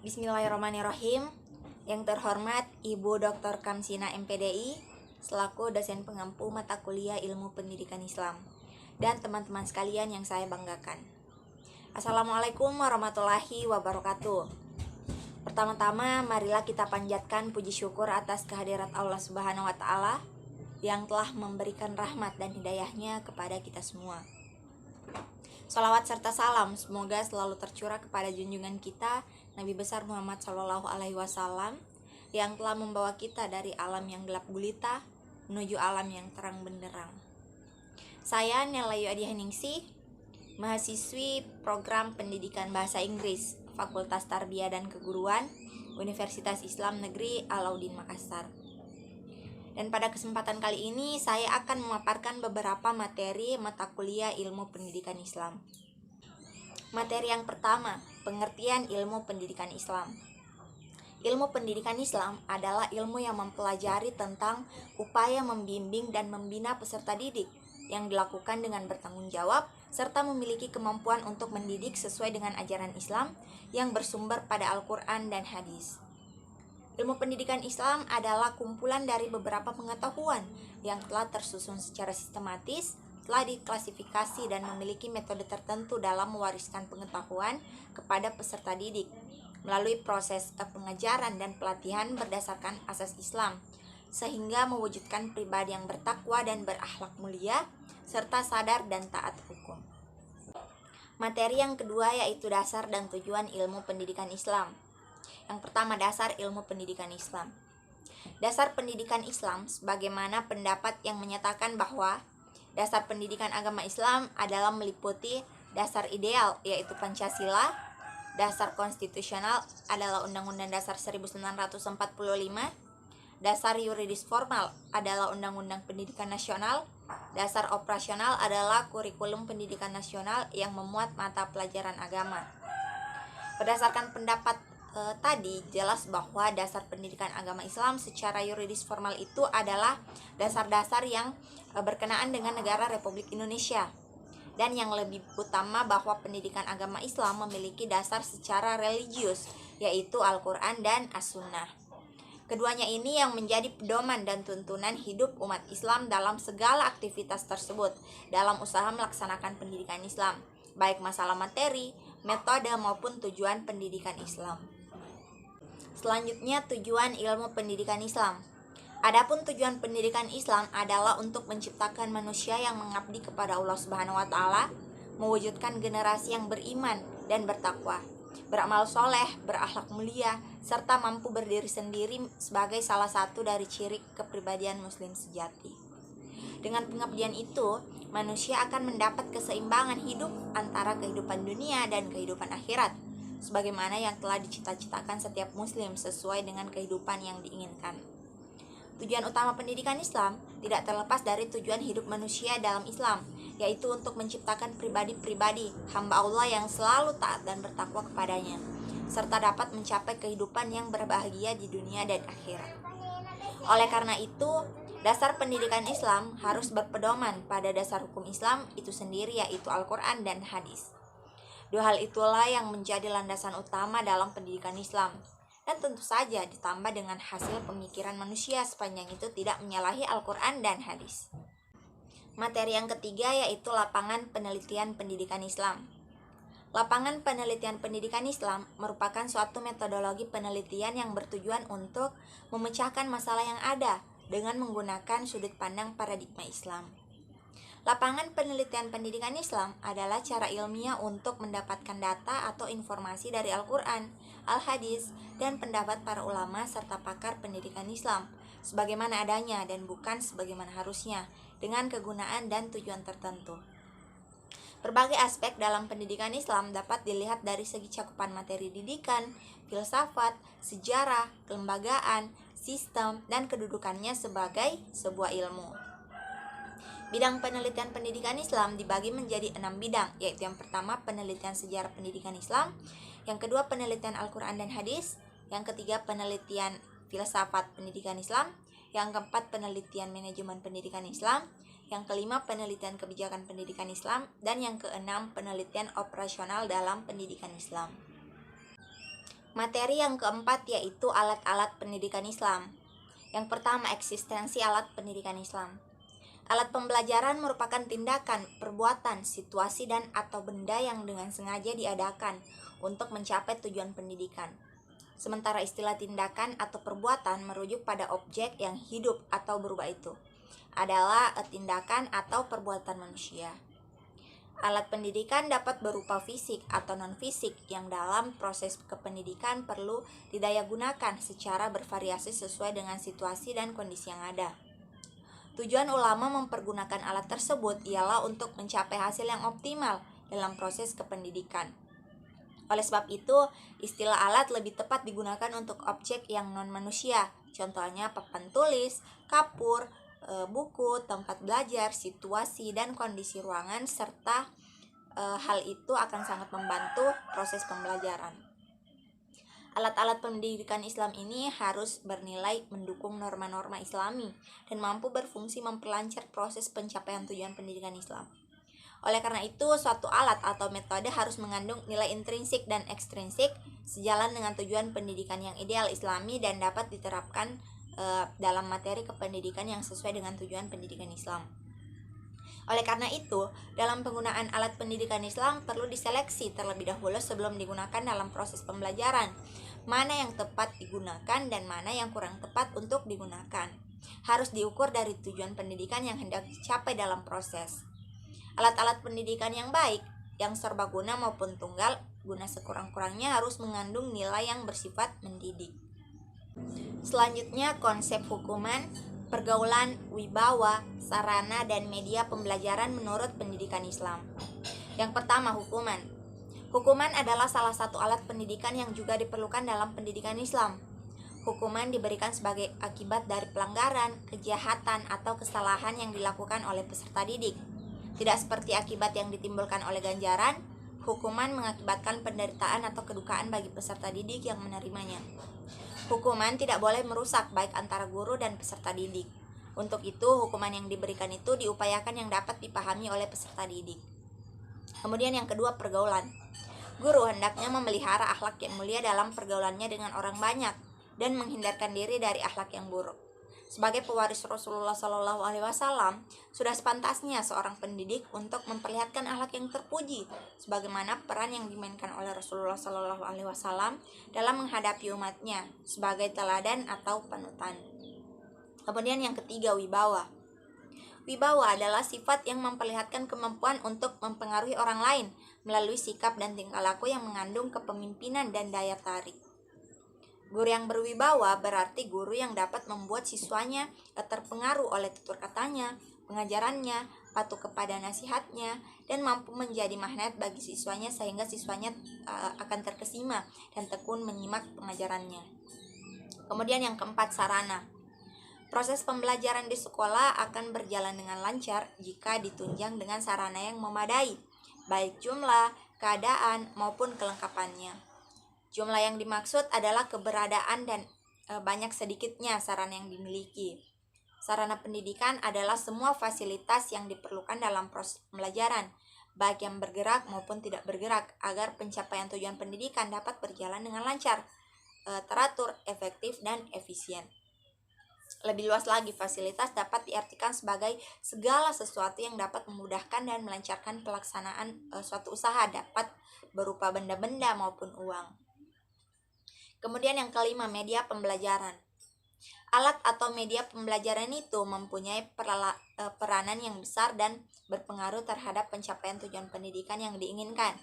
Bismillahirrahmanirrahim. Yang terhormat Ibu Dr. Kamsina MPDI selaku dosen pengampu mata kuliah Ilmu Pendidikan Islam dan teman-teman sekalian yang saya banggakan. Assalamualaikum warahmatullahi wabarakatuh. Pertama-tama marilah kita panjatkan puji syukur atas kehadirat Allah Subhanahu wa taala yang telah memberikan rahmat dan hidayahnya kepada kita semua. Salawat serta salam semoga selalu tercurah kepada junjungan kita Nabi besar Muhammad SAW yang telah membawa kita dari alam yang gelap gulita menuju alam yang terang benderang. Saya Nelayu Adihaningsih, mahasiswi program pendidikan bahasa Inggris Fakultas Tarbiyah dan Keguruan Universitas Islam Negeri Alauddin Makassar. Dan pada kesempatan kali ini saya akan memaparkan beberapa materi mata kuliah Ilmu Pendidikan Islam. Materi yang pertama, pengertian ilmu pendidikan Islam. Ilmu pendidikan Islam adalah ilmu yang mempelajari tentang upaya membimbing dan membina peserta didik yang dilakukan dengan bertanggung jawab serta memiliki kemampuan untuk mendidik sesuai dengan ajaran Islam yang bersumber pada Al-Quran dan Hadis. Ilmu pendidikan Islam adalah kumpulan dari beberapa pengetahuan yang telah tersusun secara sistematis, telah diklasifikasi dan memiliki metode tertentu dalam mewariskan pengetahuan kepada peserta didik melalui proses pengajaran dan pelatihan berdasarkan asas Islam, sehingga mewujudkan pribadi yang bertakwa dan berakhlak mulia, serta sadar dan taat hukum. Materi yang kedua yaitu dasar dan tujuan ilmu pendidikan Islam. Yang pertama, dasar ilmu pendidikan Islam. Dasar pendidikan Islam sebagaimana pendapat yang menyatakan bahwa dasar pendidikan agama Islam adalah meliputi dasar ideal yaitu Pancasila, dasar konstitusional adalah Undang-Undang Dasar 1945, dasar yuridis formal adalah Undang-Undang Pendidikan Nasional, dasar operasional adalah kurikulum pendidikan nasional yang memuat mata pelajaran agama. Berdasarkan pendapat tadi jelas bahwa dasar pendidikan agama Islam secara yuridis formal itu adalah dasar-dasar yang berkenaan dengan negara Republik Indonesia, dan yang lebih utama bahwa pendidikan agama Islam memiliki dasar secara religius yaitu Al-Quran dan As-Sunnah. Keduanya ini yang menjadi pedoman dan tuntunan hidup umat Islam dalam segala aktivitas tersebut dalam usaha melaksanakan pendidikan Islam, baik masalah materi, metode maupun tujuan pendidikan Islam. Selanjutnya, tujuan ilmu pendidikan Islam. Adapun tujuan pendidikan Islam adalah untuk menciptakan manusia yang mengabdi kepada Allah Subhanahu wa taala, mewujudkan generasi yang beriman dan bertakwa, beramal soleh, berakhlak mulia, serta mampu berdiri sendiri sebagai salah satu dari ciri kepribadian muslim sejati. Dengan pengabdian itu, manusia akan mendapat keseimbangan hidup antara kehidupan dunia dan kehidupan akhirat, sebagaimana yang telah dicita-citakan setiap muslim sesuai dengan kehidupan yang diinginkan. Tujuan utama pendidikan Islam tidak terlepas dari tujuan hidup manusia dalam Islam, yaitu untuk menciptakan pribadi-pribadi hamba Allah yang selalu taat dan bertakwa kepadanya, serta dapat mencapai kehidupan yang berbahagia di dunia dan akhirat. Oleh karena itu, dasar pendidikan Islam harus berpedoman pada dasar hukum Islam itu sendiri yaitu Al-Quran dan Hadis. Dua hal itulah yang menjadi landasan utama dalam pendidikan Islam, dan tentu saja ditambah dengan hasil pemikiran manusia sepanjang itu tidak menyalahi Al-Quran dan Hadis. Materi yang ketiga yaitu lapangan penelitian pendidikan Islam. Lapangan penelitian pendidikan Islam merupakan suatu metodologi penelitian yang bertujuan untuk memecahkan masalah yang ada dengan menggunakan sudut pandang paradigma Islam. Lapangan penelitian pendidikan Islam adalah cara ilmiah untuk mendapatkan data atau informasi dari Al-Quran, Al-Hadis, dan pendapat para ulama serta pakar pendidikan Islam sebagaimana adanya dan bukan sebagaimana harusnya, dengan kegunaan dan tujuan tertentu. Berbagai aspek dalam pendidikan Islam dapat dilihat dari segi cakupan materi didikan, filsafat, sejarah, kelembagaan, sistem, dan kedudukannya sebagai sebuah ilmu. Bidang penelitian pendidikan Islam dibagi menjadi 6 bidang, yaitu yang pertama penelitian sejarah pendidikan Islam, yang kedua penelitian Al-Quran dan Hadis, yang ketiga penelitian filsafat pendidikan Islam, yang keempat penelitian manajemen pendidikan Islam, yang kelima penelitian kebijakan pendidikan Islam, dan yang keenam penelitian operasional dalam pendidikan Islam. Materi yang keempat yaitu alat-alat pendidikan Islam. Yang pertama, eksistensi alat pendidikan Islam. Alat pembelajaran merupakan tindakan, perbuatan, situasi, dan atau benda yang dengan sengaja diadakan untuk mencapai tujuan pendidikan. Sementara istilah tindakan atau perbuatan merujuk pada objek yang hidup atau berubah itu adalah tindakan atau perbuatan manusia. Alat pendidikan dapat berupa fisik atau non-fisik yang dalam proses kependidikan perlu didayagunakan secara bervariasi sesuai dengan situasi dan kondisi yang ada. Tujuan ulama mempergunakan alat tersebut ialah untuk mencapai hasil yang optimal dalam proses kependidikan. Oleh sebab itu, istilah alat lebih tepat digunakan untuk objek yang non-manusia, contohnya papan tulis, kapur, buku, tempat belajar, situasi, dan kondisi ruangan, serta hal itu akan sangat membantu proses pembelajaran. Alat-alat pendidikan Islam ini harus bernilai mendukung norma-norma Islami dan mampu berfungsi memperlancar proses pencapaian tujuan pendidikan Islam. Oleh karena itu, suatu alat atau metode harus mengandung nilai intrinsik dan ekstrinsik sejalan dengan tujuan pendidikan yang ideal Islami dan dapat diterapkan dalam materi kependidikan yang sesuai dengan tujuan pendidikan Islam. Oleh karena itu, dalam penggunaan alat pendidikan Islam perlu diseleksi terlebih dahulu sebelum digunakan dalam proses pembelajaran. Mana yang tepat digunakan dan mana yang kurang tepat untuk digunakan. Harus diukur dari tujuan pendidikan yang hendak dicapai dalam proses. Alat-alat pendidikan yang baik, yang serbaguna maupun tunggal, guna sekurang-kurangnya harus mengandung nilai yang bersifat mendidik. Selanjutnya, konsep hukuman, pergaulan, wibawa, sarana, dan media pembelajaran menurut pendidikan Islam. Yang pertama, hukuman. Hukuman adalah salah satu alat pendidikan yang juga diperlukan dalam pendidikan Islam. Hukuman diberikan sebagai akibat dari pelanggaran, kejahatan, atau kesalahan yang dilakukan oleh peserta didik. Tidak seperti akibat yang ditimbulkan oleh ganjaran, hukuman mengakibatkan penderitaan atau kedukaan bagi peserta didik yang menerimanya. Hukuman tidak boleh merusak baik antara guru dan peserta didik. Untuk itu, hukuman yang diberikan itu diupayakan yang dapat dipahami oleh peserta didik. Kemudian yang kedua, pergaulan. Guru hendaknya memelihara akhlak yang mulia dalam pergaulannya dengan orang banyak dan menghindarkan diri dari akhlak yang buruk. Sebagai pewaris Rasulullah SAW, sudah sepantasnya seorang pendidik untuk memperlihatkan akhlak yang terpuji, sebagaimana peran yang dimainkan oleh Rasulullah SAW dalam menghadapi umatnya sebagai teladan atau panutan. Kemudian yang ketiga, wibawa. Wibawa adalah sifat yang memperlihatkan kemampuan untuk mempengaruhi orang lain melalui sikap dan tingkah laku yang mengandung kepemimpinan dan daya tarik. Guru yang berwibawa berarti guru yang dapat membuat siswanya terpengaruh oleh tutur katanya, pengajarannya, patuh kepada nasihatnya, dan mampu menjadi magnet bagi siswanya sehingga siswanya akan terkesima dan tekun menyimak pengajarannya. Kemudian yang keempat, sarana. Proses pembelajaran di sekolah akan berjalan dengan lancar jika ditunjang dengan sarana yang memadai, baik jumlah, keadaan, maupun kelengkapannya. Jumlah yang dimaksud adalah keberadaan dan banyak sedikitnya sarana yang dimiliki. Sarana pendidikan adalah semua fasilitas yang diperlukan dalam proses pembelajaran, baik yang bergerak maupun tidak bergerak, agar pencapaian tujuan pendidikan dapat berjalan dengan lancar, teratur, efektif, dan efisien. Lebih luas lagi, fasilitas dapat diartikan sebagai segala sesuatu yang dapat memudahkan dan melancarkan pelaksanaan suatu usaha, dapat berupa benda-benda maupun uang. Kemudian yang kelima, media pembelajaran. Alat atau media pembelajaran itu mempunyai peranan yang besar dan berpengaruh terhadap pencapaian tujuan pendidikan yang diinginkan.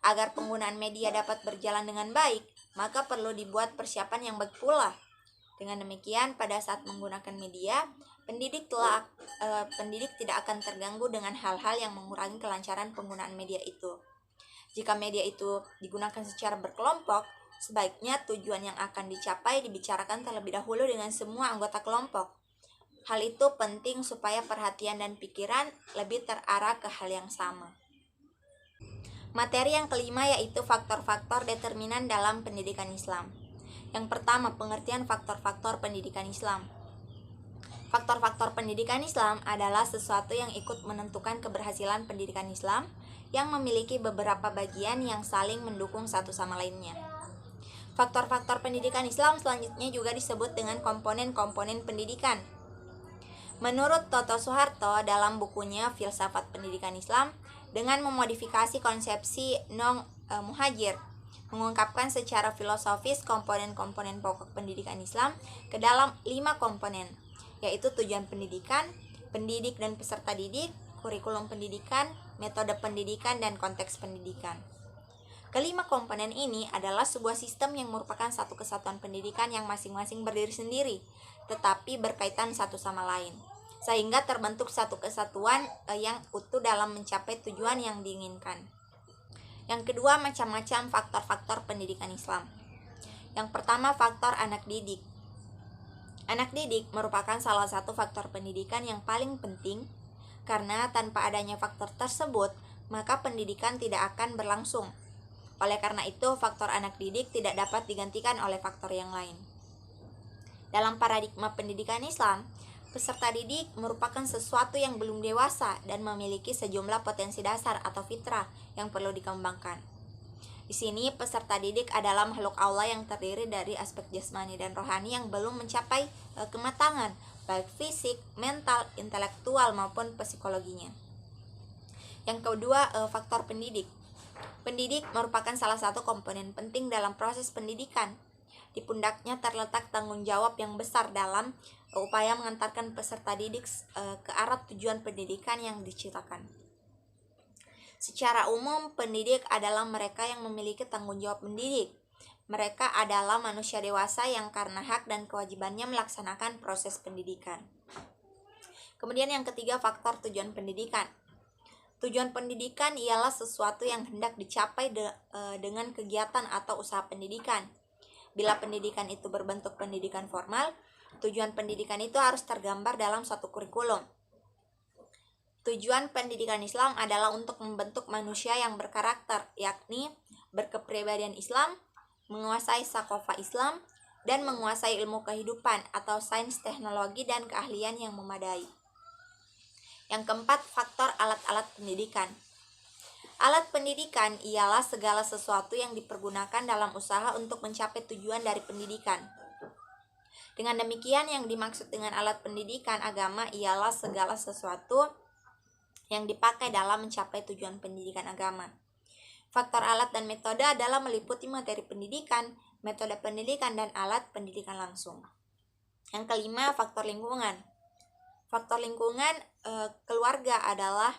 Agar penggunaan media dapat berjalan dengan baik, maka perlu dibuat persiapan yang baik pula. Dengan demikian, pada saat menggunakan media, pendidik tidak akan terganggu dengan hal-hal yang mengurangi kelancaran penggunaan media itu. Jika media itu digunakan secara berkelompok, sebaiknya tujuan yang akan dicapai dibicarakan terlebih dahulu dengan semua anggota kelompok. Hal itu penting supaya perhatian dan pikiran lebih terarah ke hal yang sama. Materi yang kelima yaitu faktor-faktor determinan dalam pendidikan Islam. Yang pertama, pengertian faktor-faktor pendidikan Islam. Faktor-faktor pendidikan Islam adalah sesuatu yang ikut menentukan keberhasilan pendidikan Islam yang memiliki beberapa bagian yang saling mendukung satu sama lainnya. Faktor-faktor pendidikan Islam selanjutnya juga disebut dengan komponen-komponen pendidikan. Menurut Toto Soeharto dalam bukunya Filsafat Pendidikan Islam, dengan memodifikasi konsepsi muhajir, mengungkapkan secara filosofis komponen-komponen pokok pendidikan Islam ke dalam 5 komponen, yaitu tujuan pendidikan, pendidik dan peserta didik, kurikulum pendidikan, metode pendidikan, dan konteks pendidikan. Kelima komponen ini adalah sebuah sistem yang merupakan satu kesatuan pendidikan yang masing-masing berdiri sendiri, tetapi berkaitan satu sama lain, sehingga terbentuk satu kesatuan yang utuh dalam mencapai tujuan yang diinginkan. Yang kedua, macam-macam faktor-faktor pendidikan Islam. Yang pertama, faktor anak didik. Anak didik merupakan salah satu faktor pendidikan yang paling penting, karena tanpa adanya faktor tersebut, maka pendidikan tidak akan berlangsung. Oleh karena itu, faktor anak didik tidak dapat digantikan oleh faktor yang lain. Dalam paradigma pendidikan Islam, peserta didik merupakan sesuatu yang belum dewasa dan memiliki sejumlah potensi dasar atau fitrah yang perlu dikembangkan. Di sini, peserta didik adalah makhluk Allah yang terdiri dari aspek jasmani dan rohani yang belum mencapai kematangan, baik fisik, mental, intelektual, maupun psikologinya. Yang kedua, faktor pendidik. Pendidik merupakan salah satu komponen penting dalam proses pendidikan. Di pundaknya terletak tanggung jawab yang besar dalam upaya mengantarkan peserta didik ke arah tujuan pendidikan yang diciptakan. Secara umum, pendidik adalah mereka yang memiliki tanggung jawab mendidik. Mereka adalah manusia dewasa yang karena hak dan kewajibannya melaksanakan proses pendidikan. Kemudian yang ketiga, faktor tujuan pendidikan. Tujuan pendidikan ialah sesuatu yang hendak dicapai dengan kegiatan atau usaha pendidikan. Bila pendidikan itu berbentuk pendidikan formal, tujuan pendidikan itu harus tergambar dalam suatu kurikulum. Tujuan pendidikan Islam adalah untuk membentuk manusia yang berkarakter, yakni berkepribadian Islam, menguasai sakofah Islam, dan menguasai ilmu kehidupan atau sains teknologi dan keahlian yang memadai. Yang keempat, faktor alat-alat pendidikan. Alat pendidikan ialah segala sesuatu yang dipergunakan dalam usaha untuk mencapai tujuan dari pendidikan. Dengan demikian, yang dimaksud dengan alat pendidikan agama ialah segala sesuatu yang dipakai dalam mencapai tujuan pendidikan agama. Faktor alat dan metode adalah meliputi materi pendidikan, metode pendidikan, dan alat pendidikan langsung. Yang kelima, faktor lingkungan. Faktor lingkungan keluarga adalah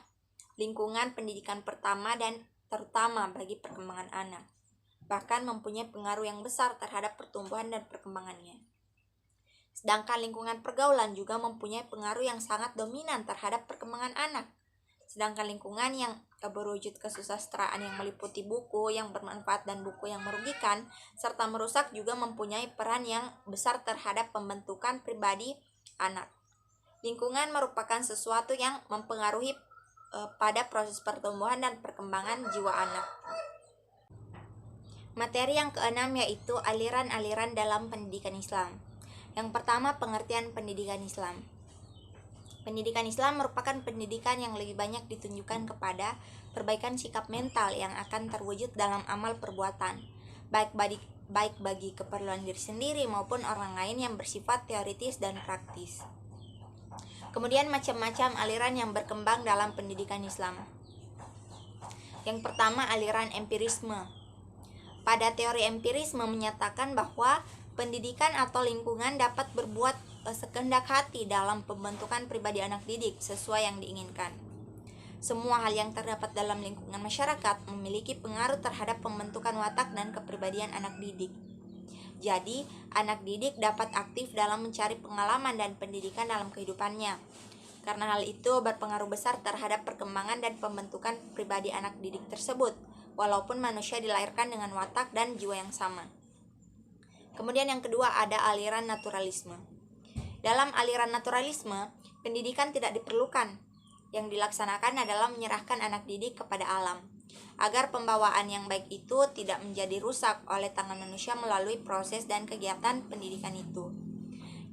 lingkungan pendidikan pertama dan terutama bagi perkembangan anak, bahkan mempunyai pengaruh yang besar terhadap pertumbuhan dan perkembangannya. Sedangkan lingkungan pergaulan juga mempunyai pengaruh yang sangat dominan terhadap perkembangan anak. Sedangkan lingkungan yang berwujud kesusastraan yang meliputi buku yang bermanfaat dan buku yang merugikan serta merusak juga mempunyai peran yang besar terhadap pembentukan pribadi anak. Lingkungan merupakan sesuatu yang mempengaruhi pada proses pertumbuhan dan perkembangan jiwa anak. Materi yang keenam yaitu aliran-aliran dalam pendidikan Islam. Yang pertama, pengertian pendidikan Islam. Pendidikan Islam merupakan pendidikan yang lebih banyak ditunjukkan kepada perbaikan sikap mental yang akan terwujud dalam amal perbuatan, baik bagi keperluan diri sendiri maupun orang lain yang bersifat teoritis dan praktis. Kemudian macam-macam aliran yang berkembang dalam pendidikan Islam. Yang pertama, aliran empirisme. Pada teori empirisme menyatakan bahwa pendidikan atau lingkungan dapat berbuat sekehendak hati dalam pembentukan pribadi anak didik sesuai yang diinginkan. Semua hal yang terdapat dalam lingkungan masyarakat memiliki pengaruh terhadap pembentukan watak dan kepribadian anak didik. Jadi, anak didik dapat aktif dalam mencari pengalaman dan pendidikan dalam kehidupannya. Karena hal itu berpengaruh besar terhadap perkembangan dan pembentukan pribadi anak didik tersebut, walaupun manusia dilahirkan dengan watak dan jiwa yang sama. Kemudian yang kedua ada aliran naturalisme. Dalam aliran naturalisme, pendidikan tidak diperlukan. Yang dilaksanakan adalah menyerahkan anak didik kepada alam, agar pembawaan yang baik itu tidak menjadi rusak oleh tangan manusia melalui proses dan kegiatan pendidikan itu.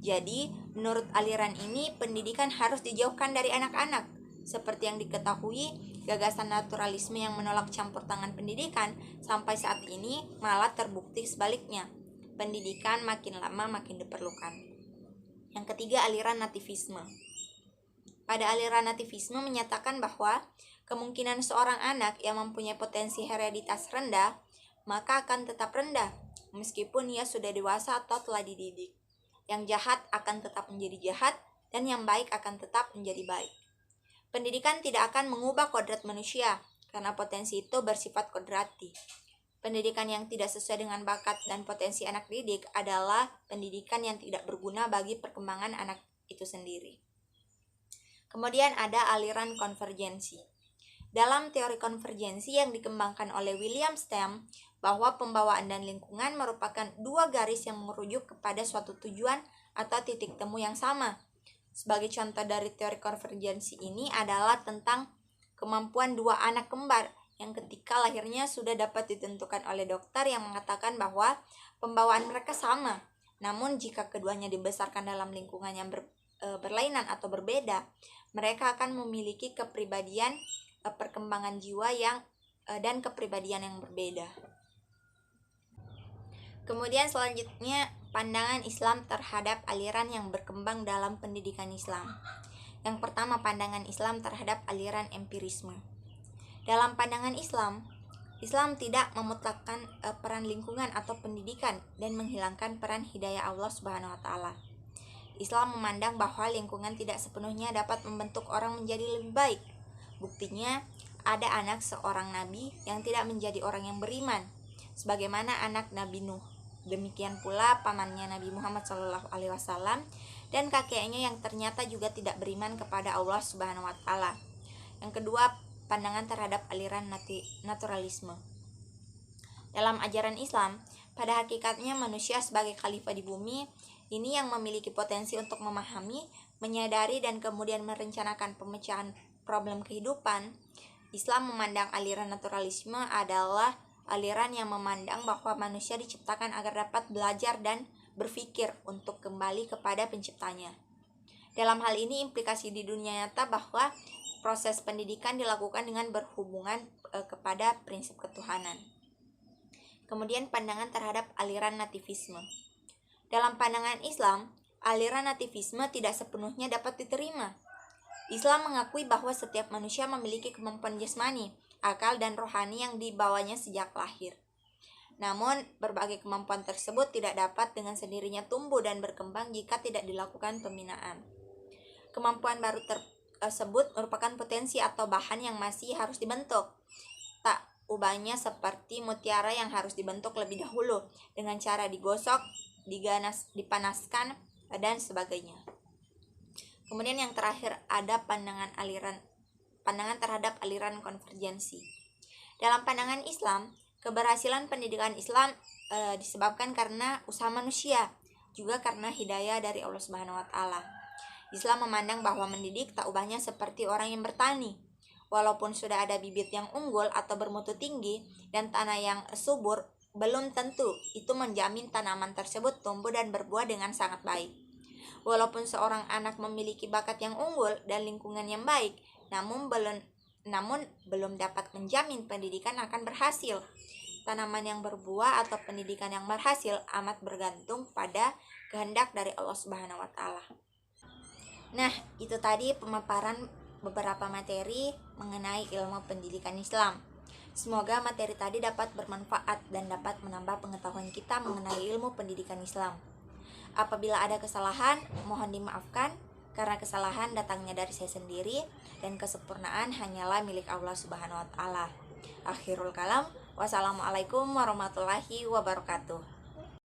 Jadi, menurut aliran ini, pendidikan harus dijauhkan dari anak-anak. Seperti yang diketahui, gagasan naturalisme yang menolak campur tangan pendidikan sampai saat ini malah terbukti sebaliknya. pendidikan makin lama makin diperlukan. Yang ketiga, aliran nativisme. Pada aliran nativisme menyatakan bahwa kemungkinan seorang anak yang mempunyai potensi hereditas rendah, maka akan tetap rendah, meskipun ia sudah dewasa atau telah dididik. Yang jahat akan tetap menjadi jahat, dan yang baik akan tetap menjadi baik. Pendidikan tidak akan mengubah kodrat manusia, karena potensi itu bersifat kodrati. Pendidikan yang tidak sesuai dengan bakat dan potensi anak didik adalah pendidikan yang tidak berguna bagi perkembangan anak itu sendiri. Kemudian ada aliran konvergensi. Dalam teori konvergensi yang dikembangkan oleh William Stem, bahwa pembawaan dan lingkungan merupakan dua garis yang merujuk kepada suatu tujuan atau titik temu yang sama. Sebagai contoh dari teori konvergensi ini adalah tentang kemampuan dua anak kembar yang ketika lahirnya sudah dapat ditentukan oleh dokter yang mengatakan bahwa pembawaan mereka sama. Namun jika keduanya dibesarkan dalam lingkungan yang berlainan atau berbeda, mereka akan memiliki kepribadian, perkembangan jiwa dan kepribadian yang berbeda. Kemudian selanjutnya, pandangan Islam terhadap aliran yang berkembang dalam pendidikan Islam. Yang pertama, pandangan Islam terhadap aliran empirisme. Dalam pandangan Islam, Islam tidak memutlakkan peran lingkungan atau pendidikan dan menghilangkan peran hidayah Allah Subhanahu wa taala. Islam memandang bahwa lingkungan tidak sepenuhnya dapat membentuk orang menjadi lebih baik. Buktinya, ada anak seorang nabi yang tidak menjadi orang yang beriman, sebagaimana anak Nabi Nuh. Demikian pula pamannya Nabi Muhammad SAW dan kakeknya yang ternyata juga tidak beriman kepada Allah Subhanahu wa taala. Yang kedua, pandangan terhadap aliran naturalisme. Dalam ajaran Islam, pada hakikatnya manusia sebagai khalifah di bumi ini yang memiliki potensi untuk memahami, menyadari, dan kemudian merencanakan pemecahan problem kehidupan. Islam memandang aliran naturalisme adalah aliran yang memandang bahwa manusia diciptakan agar dapat belajar dan berpikir untuk kembali kepada penciptanya. Dalam hal ini implikasi di dunia nyata bahwa proses pendidikan dilakukan dengan berhubungan kepada prinsip ketuhanan. Kemudian pandangan terhadap aliran nativisme. Dalam pandangan Islam, aliran nativisme tidak sepenuhnya dapat diterima. Islam mengakui bahwa setiap manusia memiliki kemampuan jasmani, akal, dan rohani yang dibawanya sejak lahir. Namun, berbagai kemampuan tersebut tidak dapat dengan sendirinya tumbuh dan berkembang jika tidak dilakukan pembinaan. Kemampuan baru tersebut merupakan potensi atau bahan yang masih harus dibentuk. Tak ubahnya seperti mutiara yang harus dibentuk lebih dahulu dengan cara digosok, dipanaskan, dan sebagainya. Kemudian yang terakhir ada pandangan terhadap aliran konvergensi. Dalam pandangan Islam, keberhasilan pendidikan Islam disebabkan karena usaha manusia, juga karena hidayah dari Allah Subhanahu wa taala. Islam memandang bahwa mendidik tak ubahnya seperti orang yang bertani. Walaupun sudah ada bibit yang unggul atau bermutu tinggi dan tanah yang subur, belum tentu itu menjamin tanaman tersebut tumbuh dan berbuah dengan sangat baik. Walaupun seorang anak memiliki bakat yang unggul dan lingkungan yang baik, namun belum dapat menjamin pendidikan akan berhasil. Tanaman yang berbuah atau pendidikan yang berhasil amat bergantung pada kehendak dari Allah Subhanahu wa taala. Nah, itu tadi pemaparan beberapa materi mengenai ilmu pendidikan Islam. Semoga materi tadi dapat bermanfaat dan dapat menambah pengetahuan kita mengenai ilmu pendidikan Islam. Apabila ada kesalahan, mohon dimaafkan karena kesalahan datangnya dari saya sendiri dan kesempurnaan hanyalah milik Allah Subhanahu wa taala. Akhirul kalam, wassalamualaikum warahmatullahi wabarakatuh.